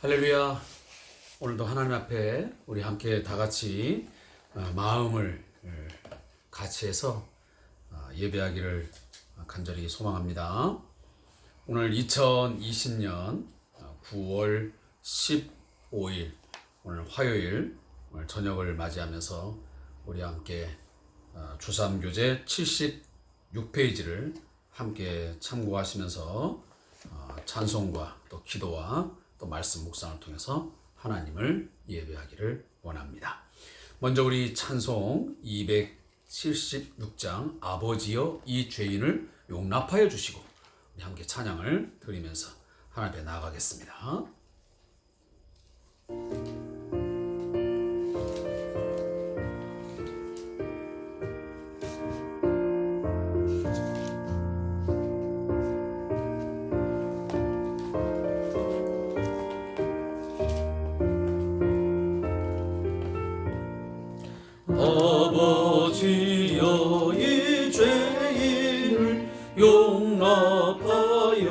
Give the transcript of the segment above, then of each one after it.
할렐루야. 오늘도 하나님 앞에 우리 함께 다 같이 마음을 같이 해서 예배하기를 간절히 소망합니다. 오늘 2020년 9월 15일 오늘 화요일 오늘 저녁을 맞이하면서 우리 함께 주삼교재 76페이지를 함께 참고하시면서 찬송과 또 기도와 또 말씀 묵상을 통해서 하나님을 예배하기를 원합니다. 먼저 우리 찬송 276장 아버지여 이 죄인을 용납하여 주시고 우리 함께 찬양을 드리면서 하나님 앞에 나아가겠습니다. 아버지여 이 죄인을 용납하여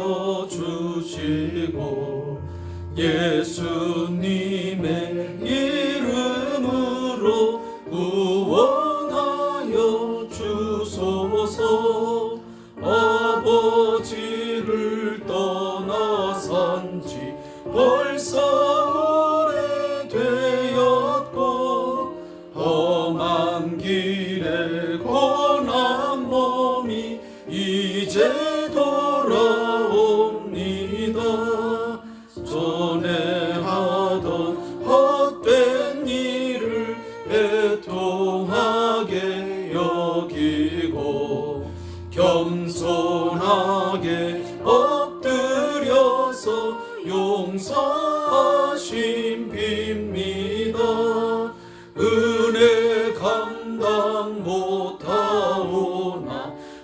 주시고 예수님의 이름으로 구원하여 주소서. 아버지를 떠나 산지 벌써 오래되었고 험한 길에 고난 몸이 이제 돌아옵니다. 전에 하던 헛된 일을 애통하게 여기고 겸손하게 엎드려서 용서하심 빕니다. 은혜 감당 못하오나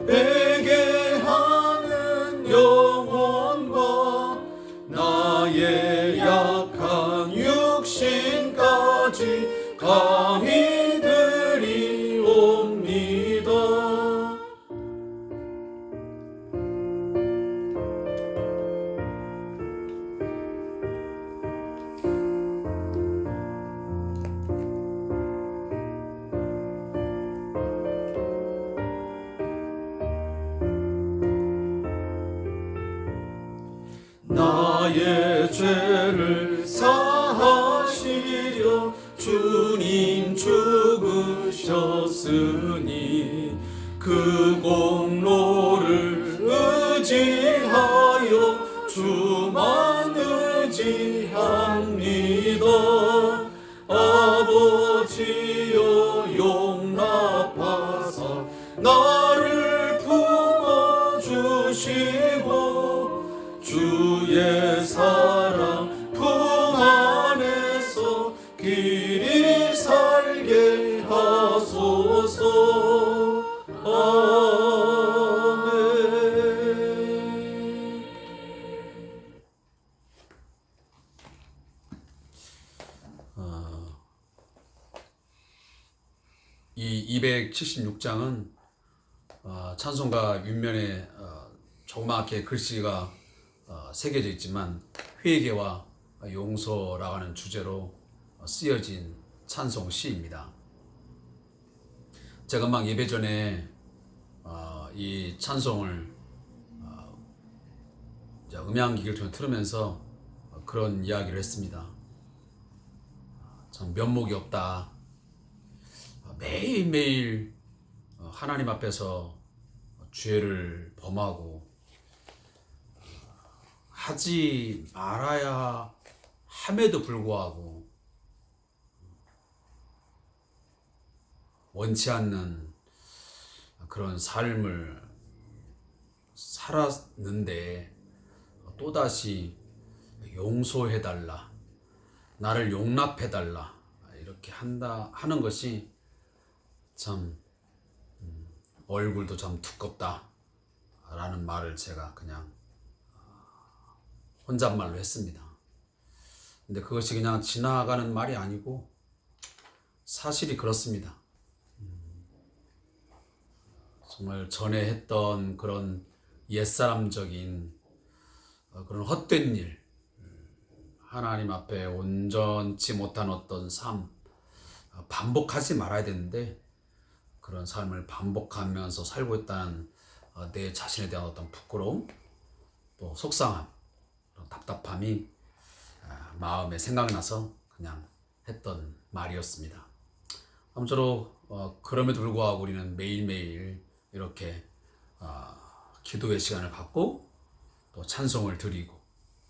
회개하는 영혼과 나의 약한 육신까지 감히 드리옵니다. 나의 죄를 사하시려 주님 죽으셨으니 그 공로를 의지하여 주만 의지합니다. 아버지여 용납하사 나를 품어주시고 주의 사랑 품 안에서 길이 살게 하소서. 아멘. 이 276장은 찬송가 윗면에 조그맣게 글씨가 새겨져 있지만 회개와 용서라고 하는 주제로 쓰여진 찬송 시입니다. 제가 막 예배 전에 이 찬송을 음향기기를 통해 틀으면서 그런 이야기를 했습니다. 참 면목이 없다. 매일매일 하나님 앞에서 죄를 범하고 하지 말아야 함에도 불구하고 원치 않는 그런 삶을 살았는데 또다시 용서해달라, 나를 용납해달라 이렇게 하는 것이 참 얼굴도 참 두껍다 라는 말을 제가 그냥 혼잣말로 했습니다. 근데 그것이 그냥 지나가는 말이 아니고 사실이 그렇습니다. 정말 전에 했던 그런 옛사람적인 그런 헛된 일 하나님 앞에 온전치 못한 어떤 삶, 반복하지 말아야 되는데 그런 삶을 반복하면서 살고 있다는 내 자신에 대한 어떤 부끄러움, 또 속상함, 답답함이 마음에 생각이 나서 그냥 했던 말이었습니다. 아무쪼록 그럼에도 불구하고 우리는 매일매일 이렇게 기도의 시간을 갖고 또 찬송을 드리고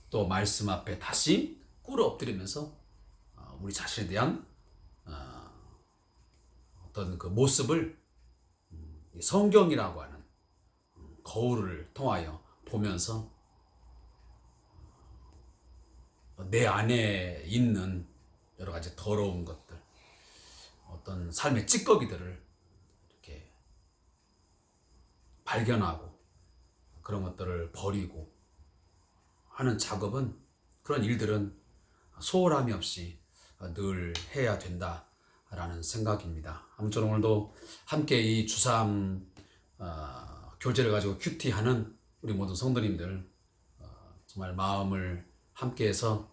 또 말씀 앞에 다시 꿇어 엎드리면서 우리 자신에 대한 어떤 그 모습을 성경이라고 하는 거울을 통하여 보면서 내 안에 있는 여러 가지 더러운 것들, 어떤 삶의 찌꺼기들을 이렇게 발견하고 그런 것들을 버리고 하는 작업은, 그런 일들은 소홀함이 없이 늘 해야 된다라는 생각입니다. 아무쪼록 오늘도 함께 이 주삼 교제를 가지고 큐티하는 우리 모든 성도님들 정말 마음을 함께해서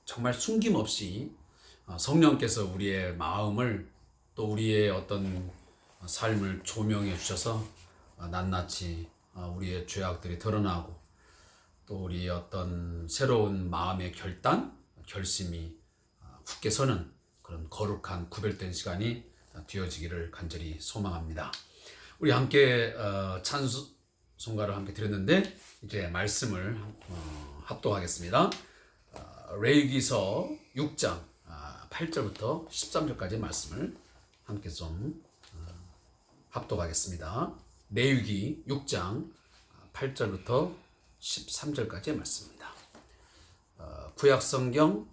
정말 숨김없이 성령께서 우리의 마음을 또 우리의 어떤 삶을 조명해 주셔서 낱낱이 우리의 죄악들이 드러나고 또 우리의 어떤 새로운 마음의 결단, 결심이 굳게 서는 그런 거룩한 구별된 시간이 되어지기를 간절히 소망합니다. 우리 함께 찬송가를 함께 드렸는데 이제 말씀을 합독하겠습니다. 레위기서 6장 8절부터 13절까지 말씀을 함께 좀 합독하겠습니다. 레위기 6장 8절부터 13절까지의 말씀입니다. 구약성경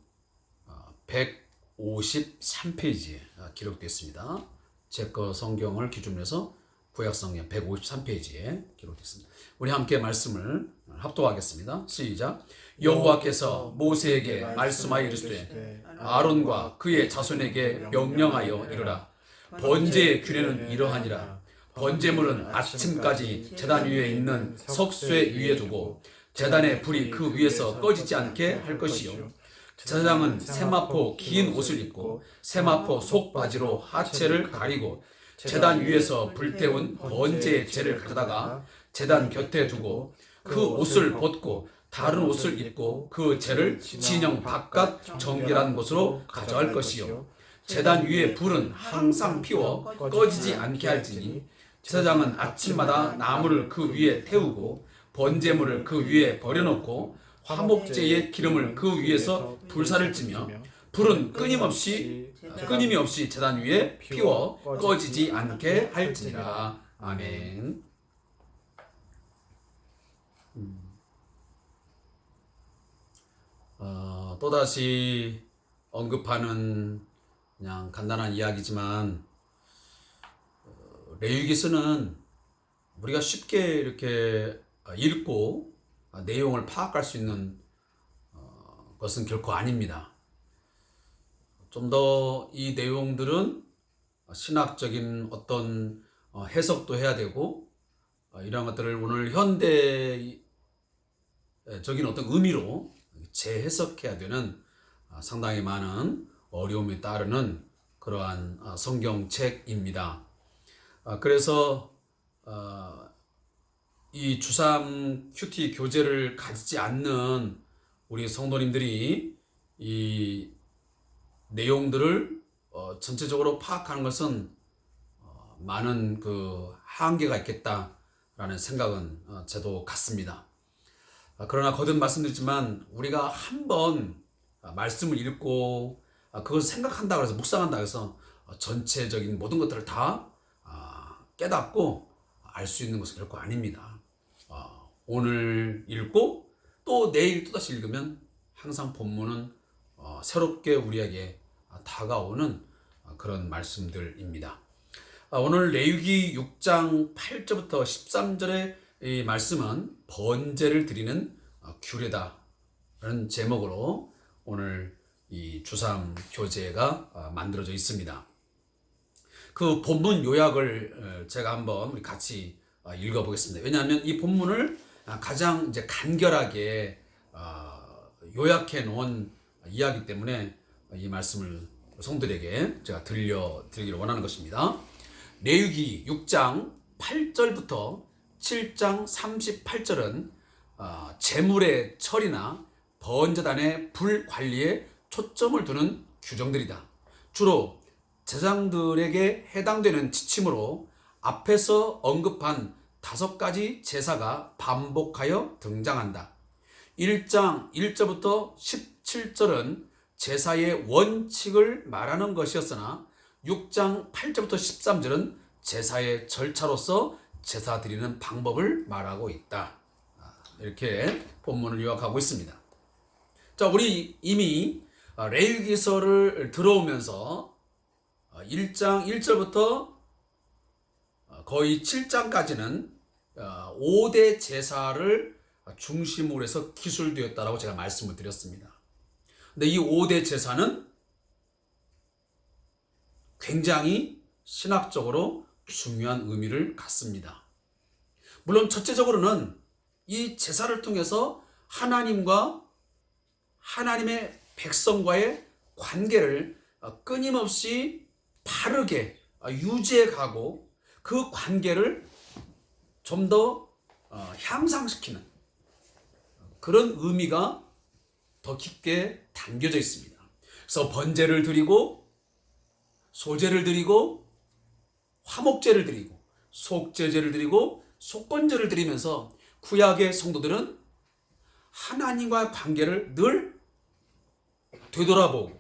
153페이지에 기록되어 있습니다. 제 거 성경을 기준으로 해서 구약성경 153페이지에 기록되어 있습니다. 우리 함께 말씀을 합독하겠습니다. 시작. 여호와께서 모세에게 말씀하여 이르시되 아론과 그의 자손에게 명령하여 이르라. 번제의 규례는 이러하니라. 번제물은 아침까지 제단 위에 있는 석쇠 위에 두고 제단의 불이 그 위에서 꺼지지 않게 할 것이요, 제사장은 세마포 긴 옷을 입고 세마포 속바지로 하체를 가리고 제단 위에서 불태운 번제의 재를 가져다가 제단 곁에 두고 그 옷을 벗고 다른 옷을 입고 그 재를 진영 바깥 정결한 곳으로 가져갈 것이요, 제단 위에 불은 항상 피워 꺼지지 않게 할지니 제사장은 아침마다 나무를 그 위에 태우고 번제물을 그 위에 버려놓고 화목제의 기름을 그 위에서 불사를 찌며 불은 끊임이 없이 제단 위에 피워 꺼지지 않게 할지니라. 아멘. 또다시 언급하는 그냥 간단한 이야기지만 레위기서는 우리가 쉽게 이렇게 읽고 내용을 파악할 수 있는 것은 결코 아닙니다. 좀 더 이 내용들은 신학적인 어떤 해석도 해야 되고 이런 것들을 오늘 현대적인 어떤 의미로 재해석해야 되는 상당히 많은 어려움이 따르는 그러한 성경책입니다. 그래서 이 주삼 큐티 교제를 가지지 않는 우리 성도님들이 이 내용들을 전체적으로 파악하는 것은 많은 그 한계가 있겠다라는 생각은 저도 갖습니다. 그러나 거듭 말씀드리지만 우리가 한번 말씀을 읽고 그것을 생각한다 그래서 묵상한다 해서 전체적인 모든 것들을 다 깨닫고 알 수 있는 것은 결코 아닙니다. 오늘 읽고 또 내일 또다시 읽으면 항상 본문은 새롭게 우리에게 다가오는 그런 말씀들입니다. 오늘 레위기 6장 8절부터 13절의 이 말씀은 번제를 드리는 규례다라는 제목으로 오늘 이 주삼 교제가 만들어져 있습니다. 그 본문 요약을 제가 한번 우리 같이 읽어보겠습니다. 왜냐하면 이 본문을 가장 이제 간결하게 요약해 놓은 이야기 때문에 이 말씀을 성도들에게 제가 들려드리기를 원하는 것입니다. 레위기 6장 8절부터 7장 38절은 제물의 처리나 번제단의 불 관리에 초점을 두는 규정들이다. 주로 제사장들에게 해당되는 지침으로 앞에서 언급한 5가지 제사가 반복하여 등장한다. 1장 1절부터 17절은 제사의 원칙을 말하는 것이었으나 6장 8절부터 13절은 제사의 절차로서 제사 드리는 방법을 말하고 있다. 이렇게 본문을 요약하고 있습니다. 자, 우리 이미 레위기서를 들어오면서 1장 1절부터 거의 7장까지는 5대 제사를 중심으로 해서 기술되었다라고 제가 말씀을 드렸습니다. 근데 이 5대 제사는 굉장히 신학적으로 중요한 의미를 갖습니다. 물론 첫째적으로는 이 제사를 통해서 하나님과 하나님의 백성과의 관계를 끊임없이 바르게 유지해 가고 그 관계를 좀 더 향상시키는 그런 의미가 더 깊게 담겨져 있습니다. 그래서 번제를 드리고 소제를 드리고 화목제를 드리고 속죄제를 드리고 속건제를 드리면서 구약의 성도들은 하나님과의 관계를 늘 되돌아보고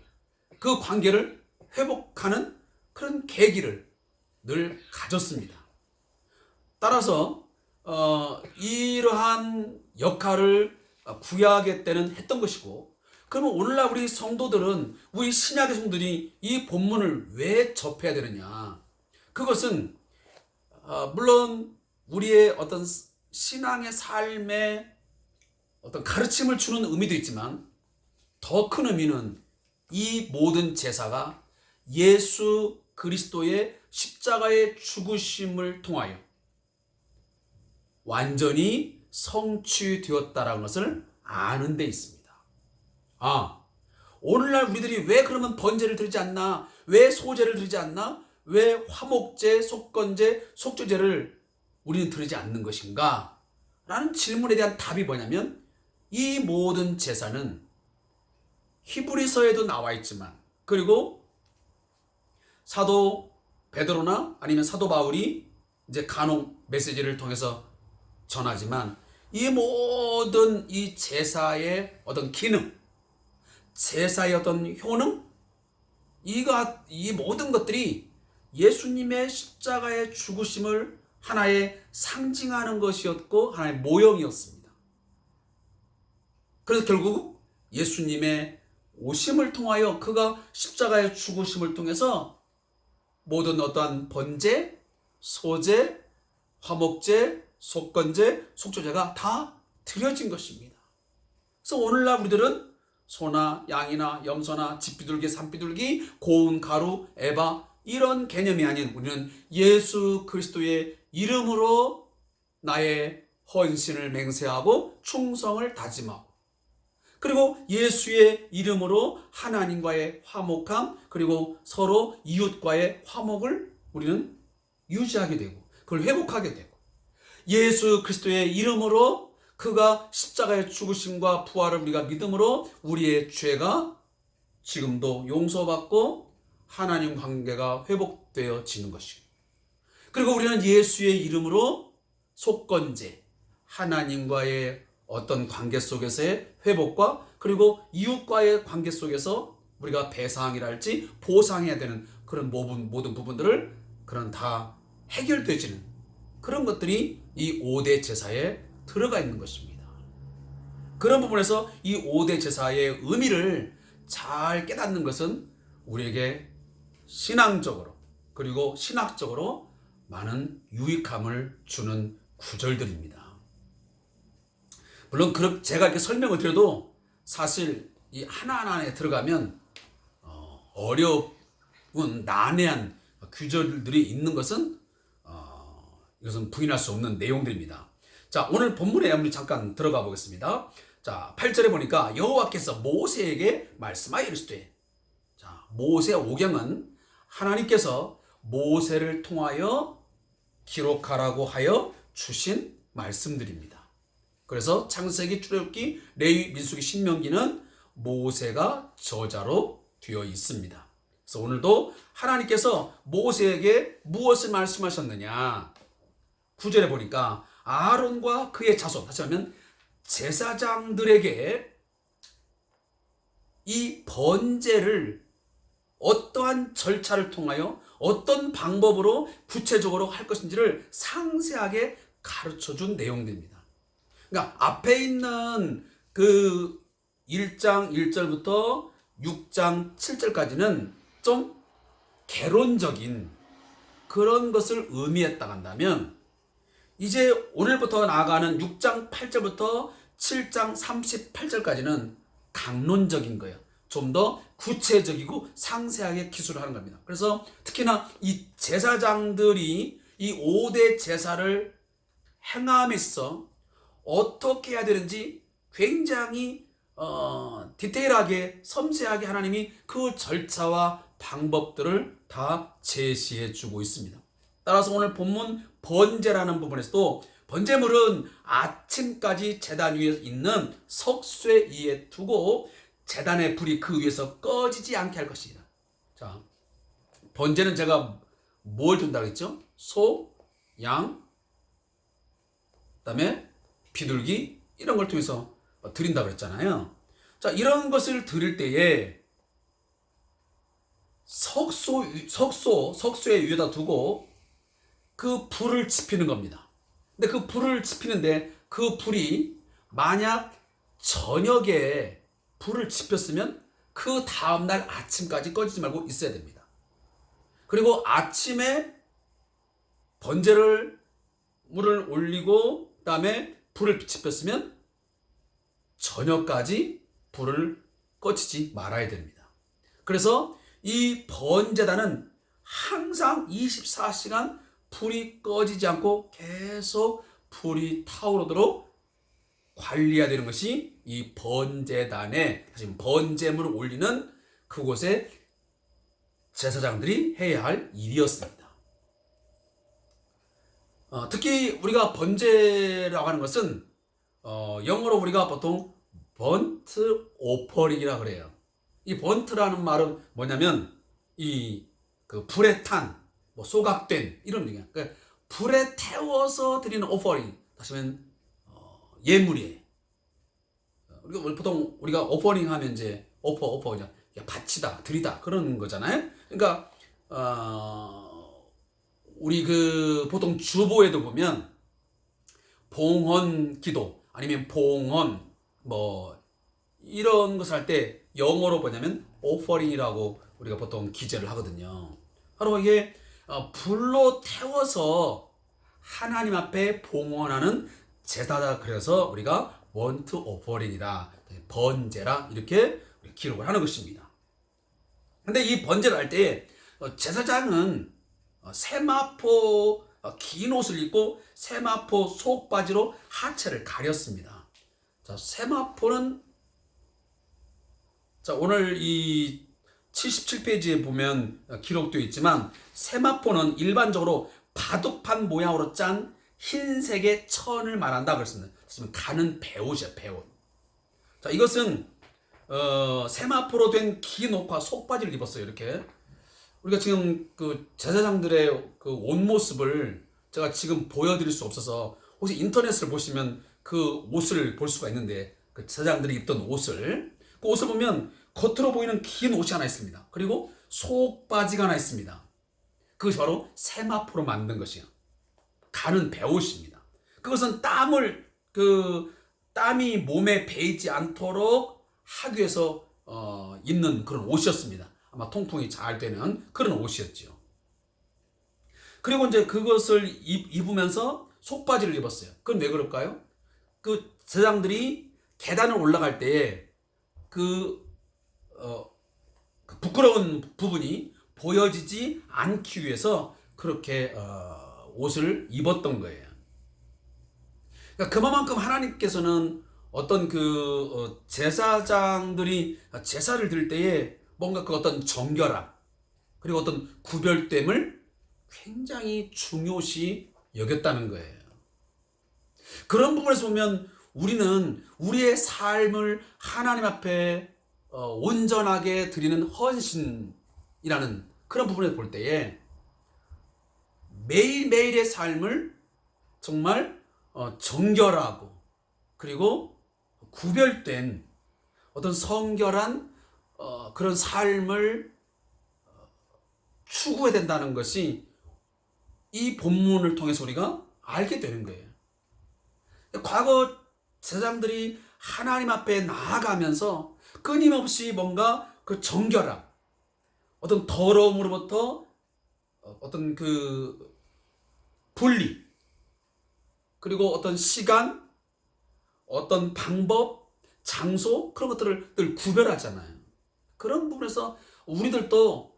그 관계를 회복하는 그런 계기를 늘 가졌습니다. 따라서 이러한 역할을 구약의 때는 했던 것이고, 그러면 오늘날 우리 성도들은, 우리 신약의 성도들이 이 본문을 왜 접해야 되느냐? 그것은 물론 우리의 어떤 신앙의 삶에 어떤 가르침을 주는 의미도 있지만 더 큰 의미는 이 모든 제사가 예수 그리스도의 십자가의 죽으심을 통하여 완전히 성취되었다라는 것을 아는 데 있습니다. 오늘날 우리들이 왜 그러면 번제를 드리지 않나? 왜 소제를 드리지 않나? 왜 화목제, 속건제, 속죄제를 우리는 드리지 않는 것인가? 라는 질문에 대한 답이 뭐냐면, 이 모든 제사는 히브리서에도 나와 있지만, 그리고 사도 베드로나 아니면 사도 바울이 이제 간혹 메시지를 통해서 전하지만, 이 모든 이 제사의 어떤 기능, 제사의 어떤 효능, 이 모든 것들이 예수님의 십자가의 죽으심을 하나의 상징하는 것이었고 하나의 모형이었습니다. 그래서 결국 예수님의 오심을 통하여, 그가 십자가의 죽으심을 통해서 모든 어떠한 번제, 소제, 화목제, 속건제, 속죄제가 다 드려진 것입니다. 그래서 오늘날 우리들은 소나 양이나 염소나 집비둘기, 산비둘기, 고운 가루, 에바, 이런 개념이 아닌, 우리는 예수 그리스도의 이름으로 나의 헌신을 맹세하고 충성을 다짐하고, 그리고 예수의 이름으로 하나님과의 화목함, 그리고 서로 이웃과의 화목을 우리는 유지하게 되고 그걸 회복하게 되고, 예수 그리스도의 이름으로 그가 십자가의 죽으심과 부활을 우리가 믿음으로 우리의 죄가 지금도 용서받고 하나님 관계가 회복되어지는 것이고, 그리고 우리는 예수의 이름으로 속건제, 하나님과의 어떤 관계 속에서의 회복과 그리고 이웃과의 관계 속에서 우리가 배상이랄지 보상해야 되는 그런 모든 부분들을 그런 다 해결되지는 그런 것들이 이 5대 제사에 들어가 있는 것입니다. 그런 부분에서 이 5대 제사의 의미를 잘 깨닫는 것은 우리에게 신앙적으로 그리고 신학적으로 많은 유익함을 주는 구절들입니다. 물론 제가 이렇게 설명을 드려도 사실 이 하나하나에 들어가면 어려운 난해한 구절들이 있는 것은 이것은 부인할 수 없는 내용들입니다. 자, 오늘 본문에 우리 잠깐 들어가 보겠습니다. 자, 8절에 보니까 여호와께서 모세에게 말씀하여 이르시되, 자, 모세 오경은 하나님께서 모세를 통하여 기록하라고 하여 주신 말씀들입니다. 그래서 창세기, 출애굽기, 레위, 민수기, 신명기는 모세가 저자로 되어 있습니다. 그래서 오늘도 하나님께서 모세에게 무엇을 말씀하셨느냐? 9절에 보니까 아론과 그의 자손, 다시 하면 제사장들에게 이 번제를 어떠한 절차를 통하여 어떤 방법으로 구체적으로 할 것인지를 상세하게 가르쳐 준 내용들입니다. 그러니까 앞에 있는 그 1장 1절부터 6장 7절까지는 좀 개론적인 그런 것을 의미했다 한다면, 이제 오늘부터 나아가는 6장 8절부터 7장 38절까지는 강론적인 거예요. 좀 더 구체적이고 상세하게 기술을 하는 겁니다. 그래서 특히나 이 제사장들이 이 5대 제사를 행함에서 어떻게 해야 되는지 굉장히 디테일하게 섬세하게 하나님이 그 절차와 방법들을 다 제시해 주고 있습니다. 따라서 오늘 본문 번제라는 부분에서도 번제물은 아침까지 제단 위에 있는 석쇠 위에 두고 제단의 불이 그 위에서 꺼지지 않게 할 것이다. 자, 번제는 제가 뭘 준다고 했죠? 소, 양, 그다음에 비둘기 이런 걸 통해서 드린다고 했잖아요. 자, 이런 것을 드릴 때에 석쇠 위에다 두고 그 불을 지피는 겁니다. 근데 그 불을 지피는데 그 불이 만약 저녁에 불을 지폈으면 그 다음날 아침까지 꺼지지 말고 있어야 됩니다. 그리고 아침에 번제를 물을 올리고 그다음에 불을 지폈으면 저녁까지 불을 꺼지지 말아야 됩니다. 그래서 이 번제단은 항상 24시간 불이 꺼지지 않고 계속 불이 타오르도록 관리해야 되는 것이 이 번제단에, 다시 번제물을 올리는 그곳에 제사장들이 해야 할 일이었습니다. 특히 우리가 번제라고 하는 것은 영어로 우리가 보통 번트 오퍼링이라고 그래요. 이 번트라는 말은 뭐냐면 이 그 불에 탄, 뭐 소각된 이런 얘기야. 그러니까 불에 태워서 드리는 오퍼링, 다시 말하면 예물이에요. 보통 우리가 오퍼링 하면 이제 오퍼 그냥 바치다, 드리다 그런 거잖아요. 그러니까 우리 그 보통 주보에도 보면 봉헌 기도 아니면 봉헌 뭐 이런 것을 할 때 영어로 뭐냐면 오퍼링이라고 우리가 보통 기재를 하거든요. 바로 이게 불로 태워서 하나님 앞에 봉헌하는 제사다. 그래서 우리가 원트 오퍼링이다, 번제라 이렇게 기록을 하는 것입니다. 근데 이 번제를 할 때 제사장은 세마포 긴 옷을 입고 세마포 속바지로 하체를 가렸습니다. 자, 세마포는 자, 오늘 이 77페이지에 보면 기록되어 있지만 세마포는 일반적으로 바둑판 모양으로 짠 흰색의 천을 말한다 그랬습니다. 지금 가는 배옷이야, 배옷. 자, 이것은 세마포로 된 긴 옷과 속바지를 입었어요. 이렇게 우리가 지금 그 제사장들의 그 옷 모습을 제가 지금 보여드릴 수 없어서 혹시 인터넷을 보시면 그 옷을 볼 수가 있는데, 그 제사장들이 입던 옷을, 그 옷을 보면 겉으로 보이는 긴 옷이 하나 있습니다. 그리고 속바지가 하나 있습니다. 그것이 바로 세마포로 만든 것이에요. 가는 배옷입니다. 그것은 땀이 몸에 배이지 않도록 하기 위해서 입는 그런 옷이었습니다. 아마 통풍이 잘 되는 그런 옷이었죠. 그리고 이제 그것을 입으면서 속바지를 입었어요. 그건 왜 그럴까요? 그 제사장들이 계단을 올라갈 때에 그 부끄러운 부분이 보여지지 않기 위해서 그렇게 옷을 입었던 거예요. 그러니까 그만큼 하나님께서는 어떤 제사장들이 제사를 드릴 때에 뭔가 그 어떤 정결함 그리고 어떤 구별됨을 굉장히 중요시 여겼다는 거예요. 그런 부분에서 보면 우리는 우리의 삶을 하나님 앞에 온전하게 드리는 헌신이라는 그런 부분에서 볼 때에 매일매일의 삶을 정말 정결하고 그리고 구별된 어떤 성결한 그런 삶을 추구해야 된다는 것이 이 본문을 통해서 우리가 알게 되는 거예요. 과거 제사장들이 하나님 앞에 나아가면서 끊임없이 뭔가 그 정결함, 어떤 더러움으로부터 어떤 그 분리, 그리고 어떤 시간, 어떤 방법, 장소 그런 것들을 늘 구별하잖아요. 그런 부분에서 우리들도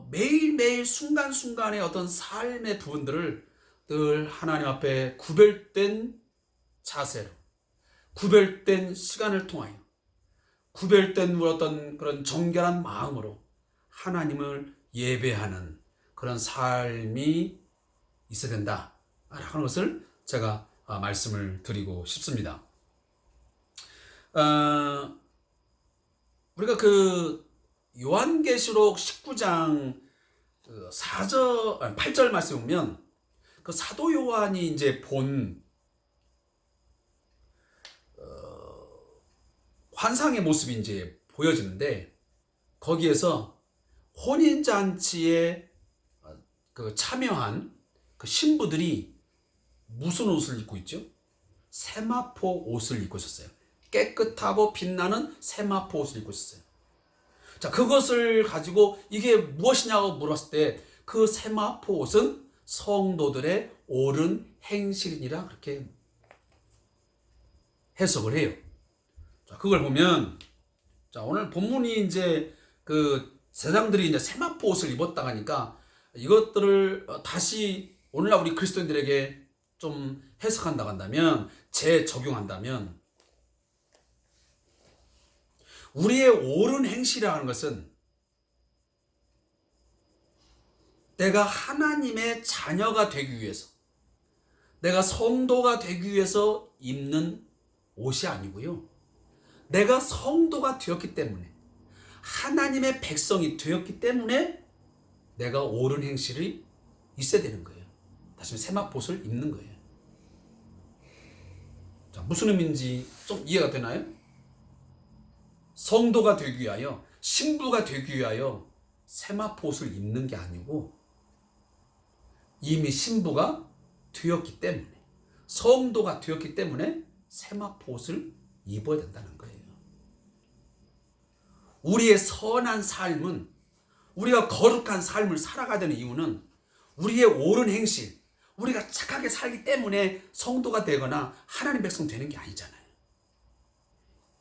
매일매일 순간순간의 어떤 삶의 부분들을 늘 하나님 앞에 구별된 자세로, 구별된 시간을 통하여, 구별된 어떤 그런 정결한 마음으로 하나님을 예배하는 그런 삶이 있어야 된다라는 것을 제가 말씀을 드리고 싶습니다. 우리가 그 요한계시록 19장 8절 말씀 보면 그 사도 요한이 이제 본 환상의 모습이 이제 보여지는데 거기에서 혼인잔치에 그 참여한 그 신부들이 무슨 옷을 입고 있죠? 세마포 옷을 입고 있었어요. 깨끗하고 빛나는 세마포 옷을 입고 있었어요. 자, 그것을 가지고 이게 무엇이냐고 물었을 때 그 세마포 옷은 성도들의 옳은 행실이니라 그렇게 해석을 해요. 자, 그걸 보면 자, 오늘 본문이 이제 그 제사장들이 이제 세마포 옷을 입었다 하니까 이것들을 다시 오늘날 우리 그리스도인들에게 좀 해석한다고 한다면, 재적용한다면 우리의 옳은 행실이라는 것은 내가 하나님의 자녀가 되기 위해서, 내가 성도가 되기 위해서 입는 옷이 아니고요. 내가 성도가 되었기 때문에, 하나님의 백성이 되었기 때문에 내가 옳은 행실이 있어야 되는 거예요. 다시 세마포옷을 입는 거예요. 자, 무슨 의미인지 좀 이해가 되나요? 성도가 되기 위하여, 신부가 되기 위하여 세마포옷을 입는 게 아니고 이미 신부가 되었기 때문에, 성도가 되었기 때문에 세마포옷을 입어야 된다는 거예요. 우리의 선한 삶은, 우리가 거룩한 삶을 살아가야 되는 이유는 우리의 옳은 행실, 우리가 착하게 살기 때문에 성도가 되거나 하나님 백성 되는 게 아니잖아요.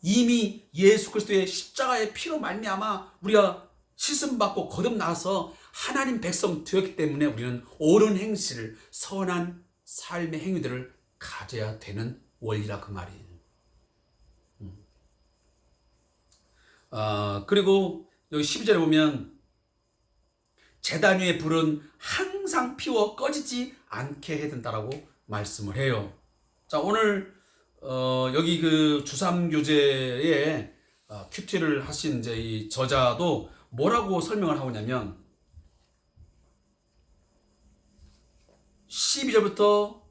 이미 예수 그리스도의 십자가의 피로 말미암아 우리가 씻음받고 거듭나서 하나님 백성 되었기 때문에 우리는 옳은 행실을, 선한 삶의 행위들을 가져야 되는 원리라 그 말이에요. 그리고 여기 12절에 보면 제단 위에 불은 항상 피워 꺼지지 않게 해야 된다라고 말씀을 해요. 자, 오늘 여기 그 주삼교재에 큐티를 하신 이제 이 저자도 뭐라고 설명을 하고 있냐면 12절부터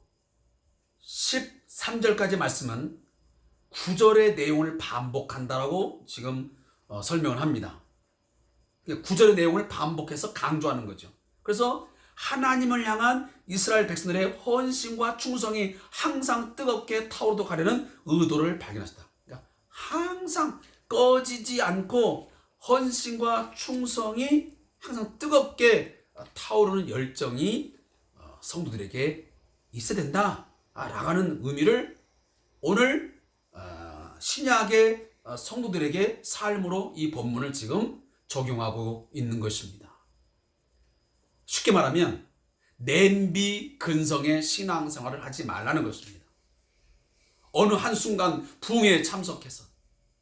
13절까지 말씀은 9절의 내용을 반복한다라고 지금 설명을 합니다. 9절의 내용을 반복해서 강조하는 거죠. 그래서 하나님을 향한 이스라엘 백성들의 헌신과 충성이 항상 뜨겁게 타오르도록 하려는 의도를 발견했다. 그러니까 항상 꺼지지 않고 헌신과 충성이 항상 뜨겁게 타오르는 열정이 성도들에게 있어야 된다라는 의미를 오늘 신약의 성도들에게 삶으로 이 본문을 지금 적용하고 있는 것입니다. 쉽게 말하면 냄비 근성의 신앙생활을 하지 말라는 것입니다. 어느 한순간 부흥회에 참석해서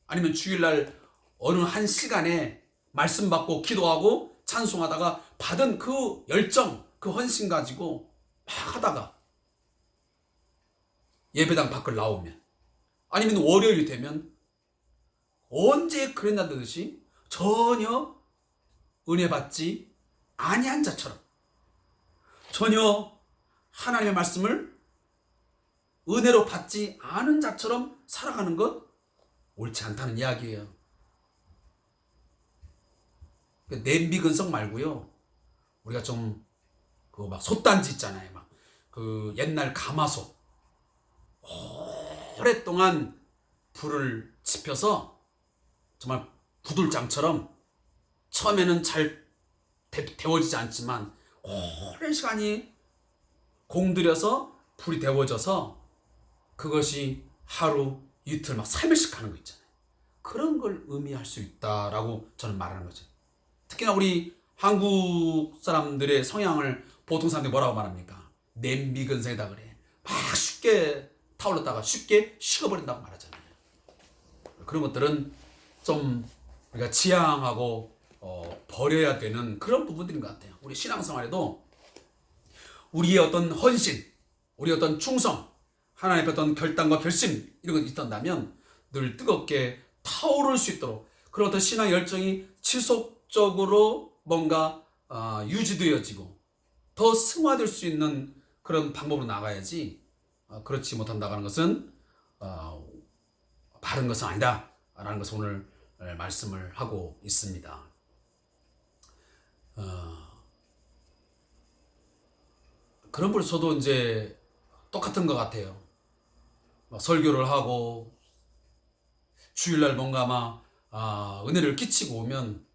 아니면 주일날 어느 한 시간에 말씀 받고 기도하고 찬송하다가 받은 그 열정, 그 헌신 가지고 막 하다가 예배당 밖을 나오면 아니면 월요일이 되면 언제 그랬나 듯이 전혀 은혜 받지 아니한 자처럼 전혀 하나님의 말씀을 은혜로 받지 않은 자처럼 살아가는 것 옳지 않다는 이야기예요. 냄비 근성 말고요. 우리가 좀 그 막 솥단지 있잖아요. 막 그 옛날 가마솥 오랫동안 불을 지펴서 정말 구들장처럼 처음에는 잘 데워지지 않지만 오랜 시간이 공들여서 불이 데워져서 그것이 하루 이틀 막 3일씩 하는 거 있잖아요. 그런 걸 의미할 수 있다라고 저는 말하는 거죠. 특히나 우리 한국 사람들의 성향을 보통 사람들이 뭐라고 말합니까? 냄비 근성이다 그래. 막 쉽게 타올랐다가 쉽게 식어버린다고 말하잖아요. 그런 것들은 좀 우리가 지양하고 버려야 되는 그런 부분들인 것 같아요. 우리 신앙생활에도 우리의 어떤 헌신, 우리의 어떤 충성, 하나님의 어떤 결단과 결심 이런 것 있던다면 늘 뜨겁게 타오를 수 있도록 그런 어떤 신앙 열정이 지속적으로 뭔가 유지되어지고 더 승화될 수 있는 그런 방법으로 나가야지 그렇지 못한다는 것은 바른 것은 아니다 라는 것을 오늘 말씀을 하고 있습니다. 그런 분이 저도 이제 똑같은 것 같아요. 설교를 하고 주일날 뭔가 막 은혜를 끼치고 오면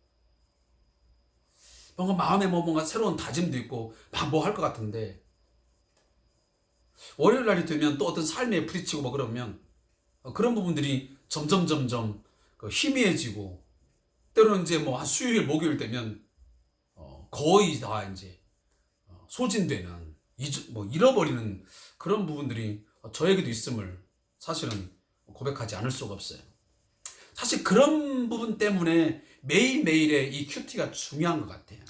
뭔가 마음에 뭔가 새로운 다짐도 있고 막 뭐 할 것 같은데 월요일 날이 되면 또 어떤 삶에 부딪히고 뭐 그러면 그런 부분들이 점점 희미해지고 때로는 이제 뭐 한 수요일 목요일 되면 거의 다 이제 소진되는 뭐 잃어버리는 그런 부분들이 저에게도 있음을 사실은 고백하지 않을 수가 없어요. 사실 그런 부분 때문에 매일매일의 이 큐티가 중요한 것 같아요.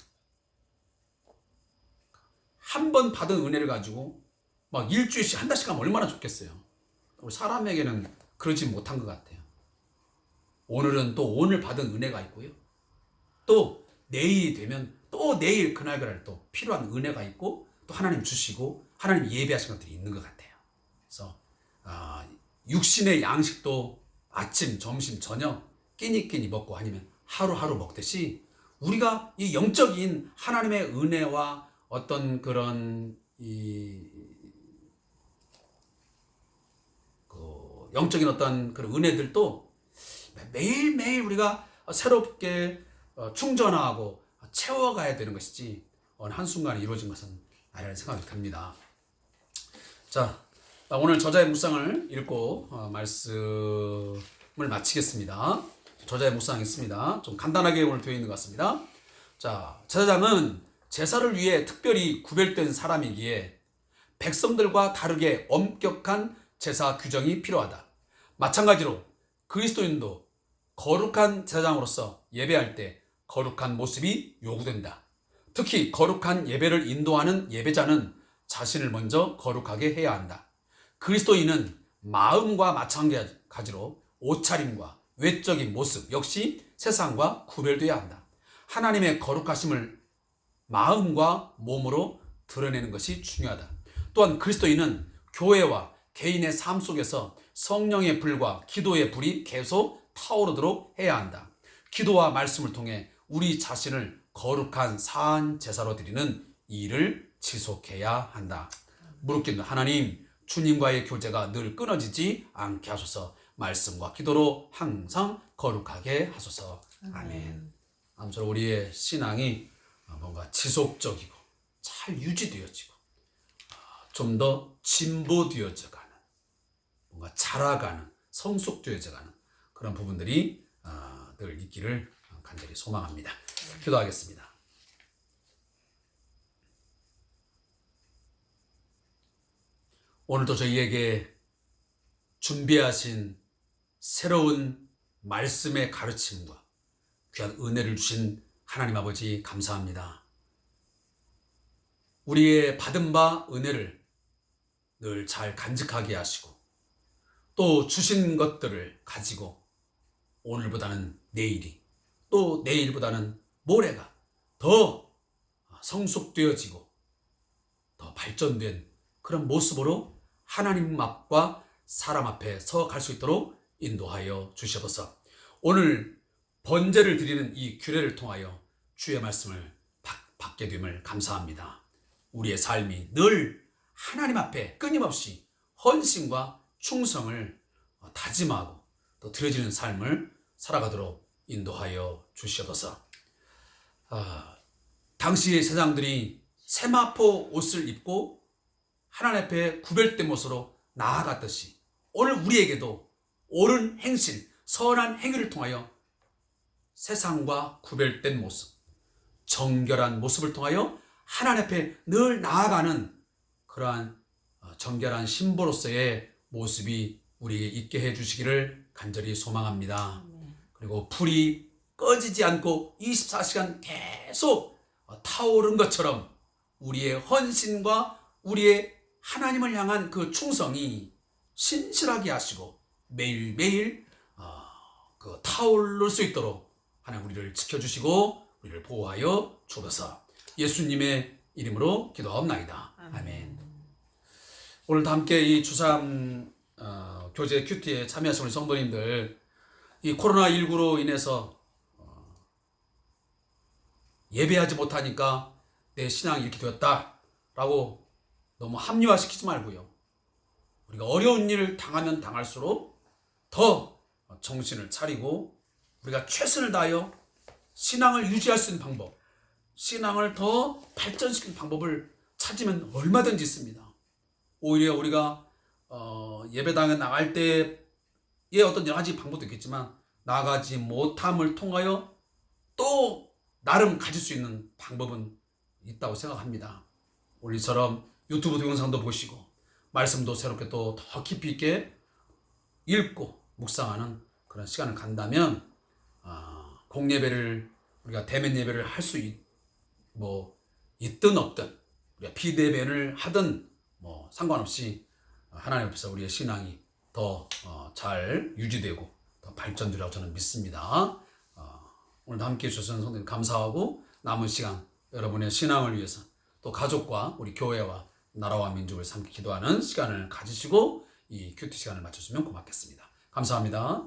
한 번 받은 은혜를 가지고 막 일주일씩 한 달씩 하면 얼마나 좋겠어요. 우리 사람에게는 그러지 못한 것 같아요. 오늘은 또 오늘 받은 은혜가 있고요. 또 내일이 되면 또 내일 그날 또 필요한 은혜가 있고 또 하나님 주시고 하나님 예배하신 것들이 있는 것 같아요. 그래서 육신의 양식도 아침, 점심, 저녁 끼니끼니 먹고 아니면 하루하루 먹듯이 우리가 이 영적인 하나님의 은혜와 어떤 그런 영적인 어떤 그런 은혜들도 매일매일 우리가 새롭게 충전하고 채워가야 되는 것이지 어느 한순간에 이루어진 것은 아니라는 생각이 듭니다. 자, 오늘 저자의 묵상을 읽고 말씀을 마치겠습니다. 저자의 묵상이 있습니다. 좀 간단하게 오늘 되어 있는 것 같습니다. 자, 제사장은 제사를 위해 특별히 구별된 사람이기에 백성들과 다르게 엄격한 제사 규정이 필요하다. 마찬가지로 그리스도인도 거룩한 제사장으로서 예배할 때 거룩한 모습이 요구된다. 특히 거룩한 예배를 인도하는 예배자는 자신을 먼저 거룩하게 해야 한다. 그리스도인은 마음과 마찬가지로 옷차림과 외적인 모습 역시 세상과 구별되어야 한다. 하나님의 거룩하심을 마음과 몸으로 드러내는 것이 중요하다. 또한 그리스도인은 교회와 개인의 삶 속에서 성령의 불과 기도의 불이 계속 타오르도록 해야 한다. 기도와 말씀을 통해 우리 자신을 거룩한 사한 제사로 드리는 일을 지속해야 한다. 무릎 꿇는 하나님, 주님과의 교제가 늘 끊어지지 않게 하소서. 말씀과 기도로 항상 거룩하게 하소서. 아멘. 아무쪼록 우리의 신앙이 뭔가 지속적이고 잘 유지되어지고 좀 더 진보되어져 가는 뭔가 자라가는 성숙되어져 가는 그런 부분들이 늘 있기를 간절히 소망합니다. 기도하겠습니다. 오늘도 저희에게 준비하신 새로운 말씀의 가르침과 귀한 은혜를 주신 하나님 아버지 감사합니다. 우리의 받은 바 은혜를 늘 잘 간직하게 하시고 또 주신 것들을 가지고 오늘보다는 내일이 또 내일보다는 모레가 더 성숙되어지고 더 발전된 그런 모습으로 하나님 앞과 사람 앞에 서 갈 수 있도록 인도하여 주시옵소서. 오늘 번제를 드리는 이 규례를 통하여 주의 말씀을 받게 됨을 감사합니다. 우리의 삶이 늘 하나님 앞에 끊임없이 헌신과 충성을 다짐하고 또 드려지는 삶을 살아가도록 인도하여 주시옵소서. 당시 세상들이 세마포 옷을 입고 하나님 앞에 구별된 모습으로 나아갔듯이 오늘 우리에게도 옳은 행실, 선한 행위를 통하여 세상과 구별된 모습, 정결한 모습을 통하여 하나님 앞에 늘 나아가는 그러한 정결한 신부로서의 모습이 우리에게 있게 해주시기를 간절히 소망합니다. 그리고 불이 꺼지지 않고 24시간 계속 타오른 것처럼 우리의 헌신과 우리의 하나님을 향한 그 충성이 신실하게 하시고 매일매일 그 타오를 수 있도록 하나님 우리를 지켜주시고 우리를 보호하여 주옵소서. 예수님의 이름으로 기도하옵나이다. 아멘. 오늘도 함께 이 주삼 교제 큐티에 참여하신 우리 성도님들, 이 코로나19로 인해서 예배하지 못하니까 내 신앙이 이렇게 되었다라고 너무 합리화시키지 말고요. 우리가 어려운 일을 당하면 당할수록 더 정신을 차리고 우리가 최선을 다하여 신앙을 유지할 수 있는 방법, 신앙을 더 발전시키는 방법을 찾으면 얼마든지 있습니다. 오히려 우리가 예배당에 나갈 때의 어떤 여러 가지 방법도 있겠지만 나가지 못함을 통하여 또 나름 가질 수 있는 방법은 있다고 생각합니다. 우리처럼 유튜브 동영상도 보시고 말씀도 새롭게 또 더 깊이 있게 읽고 묵상하는 그런 시간을 간다면 공예배를 우리가 대면 예배를 할 수 있든 없든 우리가 비대면을 하든 상관없이 하나님 앞에서 우리의 신앙이 더 잘 유지되고 더 발전되라고 저는 믿습니다. 오늘도 함께해 주셔서 성도님 감사하고 남은 시간 여러분의 신앙을 위해서 또 가족과 우리 교회와 나라와 민족을 삼기 기도하는 시간을 가지시고 이 큐티 시간을 맞춰주면 고맙겠습니다. 감사합니다.